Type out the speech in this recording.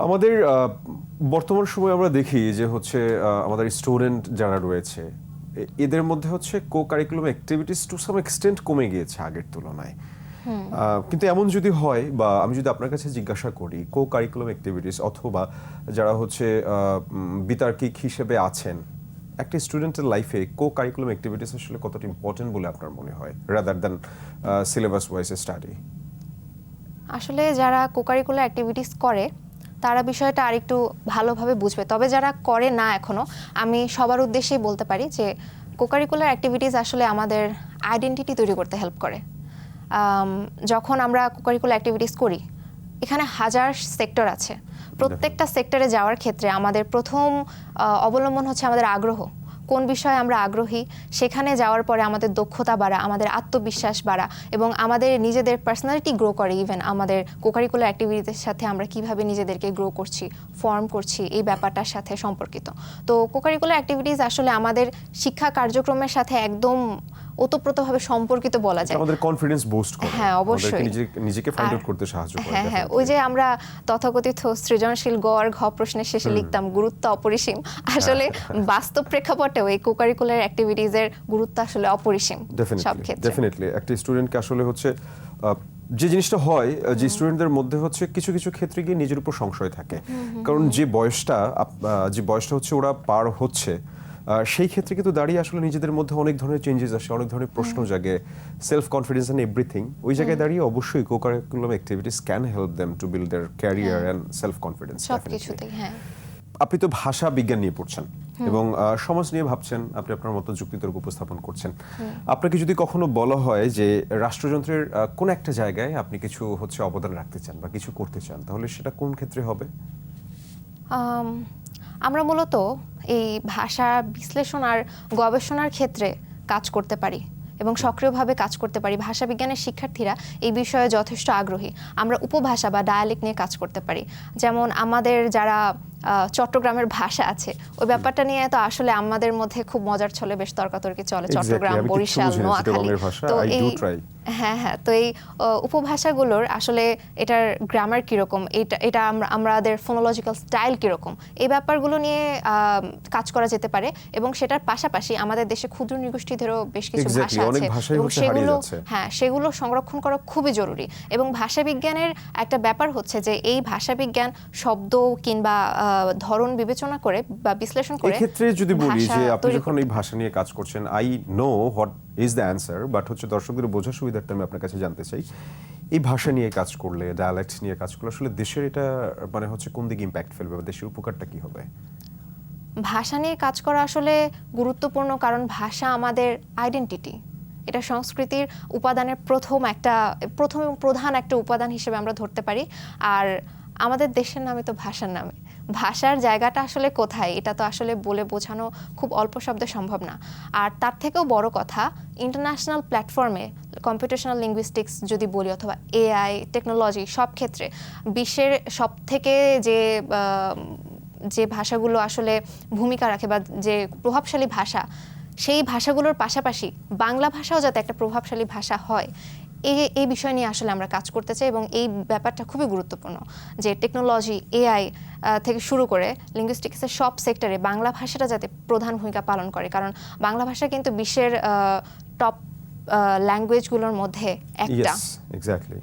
আমাদের বর্তমান সময়ে আমরা দেখি যে হচ্ছে আমাদের স্টুডেন্ট যারা রয়েছে এদের মধ্যে হচ্ছে co curriculum activities to some extent কমে গিয়েছে আগের তুলনায়। কিন্তু এমন যদি হয় বা আমি যদি আপনার কাছে জিজ্ঞাসা করি কো কারিকুলাম অ্যাক্টিভিটিস অথবা যারা হচ্ছে বিতার্কিক হিসেবে আছেন একটা স্টুডেন্টের লাইফে কো কারিকুলাম অ্যাক্টিভিটিস আসলে কতটা ইম্পর্টেন্ট বলে আপনার মনে হয় rather than syllabus wise study? আসলে যারা কোকারিকুলার অ্যাক্টিভিটিস করে তারা বিষয়টা আরেকটু ভালোভাবে বুঝবে, তবে যারা করে না এখনো আমি সবার উদ্দেশ্যেই বলতে পারি যে কোকারিকুলার অ্যাক্টিভিটিস আসলে আমাদের আইডেন্টিটি তৈরি করতে হেল্প করে। যখন আমরা কোকারিকুলার অ্যাক্টিভিটিস করি এখানে হাজার সেক্টর আছে, প্রত্যেকটা সেক্টরে যাওয়ার ক্ষেত্রে আমাদের প্রথম অবলম্বন হচ্ছে আমাদের আগ্রহ, কোন বিষয়ে আমরা আগ্রহী, সেখানে যাওয়ার পরে আমাদের দক্ষতা বাড়া, আমাদের আত্মবিশ্বাস বাড়া এবং আমাদের নিজেদের পার্সোনালিটি গ্রো করে। ইভেন আমাদের কোকারিকুলার অ্যাক্টিভিটির সাথে আমরা কিভাবে নিজেদেরকে গ্রো করছি, ফর্ম করছি, এই ব্যাপারটার সাথে সম্পর্কিত। তো কোকারিকুলার অ্যাক্টিভিটিস আসলে আমাদের শিক্ষা কার্যক্রমের সাথে একদম ওতপ্রোতভাবে সম্পর্কিত বলা যায়। আমাদের কনফিডেন্স বুস্ট করে, হ্যাঁ অবশ্যই নিজেকে ফাইন্ড আউট করতে সাহায্য করে। হ্যাঁ, ওই যে আমরা তথাকথিত সৃজনশীল গ আর ঘ প্রশ্নের শেষে লিখতাম গুরুত্ব অপরিসীম, আসলে বাস্তব প্রেক্ষাপটেও এই কোকারিকুলার অ্যাক্টিভিটিজের গুরুত্ব আসলে অপরিসীম সব ক্ষেত্রে। ডেফিনেটলি একটা স্টুডেন্টকে আসলে হচ্ছে যে জিনিসটা হয় যে স্টুডেন্টদের মধ্যে হচ্ছে কিছু কিছু ক্ষেত্রে গিয়ে নিজের উপর সংশয় থাকে, কারণ যে বয়সটা হচ্ছে ওরা পার হচ্ছে সেই ক্ষেত্রে কিন্তু দাঁড়িয়ে আসলে নিজেদের মধ্যে অনেক ধরনের চেঞ্জেস আসে, অনেক ধরনের প্রশ্ন জাগে, সেলফ কনফিডেন্স এন্ড এভরিথিং। ওই জায়গায় দাঁড়িয়ে অবশ্যই co-curricular activities can help them to build their career and self confidence. সবকিছুতেই হ্যাঁ। আপনি তো ভাষা বিজ্ঞান নিয়ে পড়ছেন এবং সমাজ নিয়ে ভাবছেন, আপনি আপনার মতো যুক্তিতর্ক উপস্থাপন করছেন। আপনাকে যদি কখনো বলা হয় যে রাষ্ট্রযন্ত্রের কোন একটা জায়গায় আপনি কিছু হচ্ছে অবদান রাখতে চান বা কিছু করতে চান, তাহলে সেটা কোন ক্ষেত্রে হবে? আমরা মূলত এই ভাষা বিশ্লেষণ আর গবেষণার ক্ষেত্রে কাজ করতে পারি এবং সক্রিয়ভাবে কাজ করতে পারি। ভাষা বিজ্ঞানের শিক্ষার্থীরা এই বিষয়ে যথেষ্ট আগ্রহী। আমরা উপভাষা বা ডায়ালেক্ট নিয়ে কাজ করতে পারি। যেমন আমাদের যারা চট্টগ্রামের ভাষা আছে ওই ব্যাপারটা নিয়ে তো আসলে আমাদের মধ্যে খুব মজার ছলে বেশ তর্কাতর্কি চলে। চট্টগ্রাম, বরিশাল, নোয়াখালী, তো এই হ্যাঁ তো এই উপভাষাগুলোর আসলে এটার গ্রামার কিরকম, এটা আমাদের ফোনোলজিক্যাল স্টাইল কিরকম, এই ব্যাপারগুলো নিয়ে কাজ করা যেতে পারে। এবং সেটার পাশাপাশি আমাদের দেশে ক্ষুদ্র নৃগোষ্ঠীদেরও বেশ কিছু ভাষা আছে এবং সেগুলো সংরক্ষণ করা খুবই জরুরি। এবং ভাষা বিজ্ঞানের একটা ব্যাপার হচ্ছে যে এই ভাষা বিজ্ঞান শব্দ কিংবা ধরন বিবেচনা করে বা বিশ্লেষণ করে। এক্ষেত্রে যদি বলি যে আপনি যখন এই ভাষা নিয়ে কাজ করছেন, I know what is the answer, but হচ্ছে দর্শকদের বোঝার সুবিধার্থে আমি আপনার কাছে জানতে চাই, এই ভাষা নিয়ে কাজ করলে, ডায়ালেক্ট নিয়ে কাজ করলে আসলে দেশের এটা মানে হচ্ছে কোন দিকে ইম্প্যাক্ট ফেলবে বা দেশের উপকারটা কি হবে? ভাষা নিয়ে কাজ করা আসলে গুরুত্বপূর্ণ, কারণ ভাষা আমাদের আইডেন্টিটি, এটা সংস্কৃতির উপাদানের প্রথম এবং প্রধান একটা উপাদান হিসেবে আমরা ধরতে পারি। আর আমাদের দেশের নামে তো ভাষার নামে, ভাষার জায়গাটা আসলে কোথায় এটা তো আসলে বলে বোঝানো খুব অল্প শব্দে সম্ভব না। আর তার থেকেও বড় কথা, ইন্টারন্যাশনাল প্ল্যাটফর্মে কম্পিউটেশনাল লিঙ্গুইস্টিক্স যদি বলি অথবা এআই টেকনোলজি, সব ক্ষেত্রে বিশ্বের সব থেকে যে ভাষাগুলো আসলে ভূমিকা রাখে বা যে প্রভাবশালী ভাষা, সেই ভাষাগুলোর পাশাপাশি বাংলা ভাষাও যাতে একটা প্রভাবশালী ভাষা হয়, এই বিষয় নিয়ে আসলে আমরা কাজ করতে চাই। এবং এই ব্যাপারটা খুবই গুরুত্বপূর্ণ যে টেকনোলজি, এআই থেকে শুরু করে লিঙ্গুইস্টিক্সের সব সেক্টরে বাংলা ভাষাটা যাতে প্রধান ভূমিকা পালন করে, কারণ বাংলা ভাষা কিন্তু বিশ্বের টপ ল্যাঙ্গুয়েজগুলোর মধ্যে একটা। এক্স্যাক্টলি।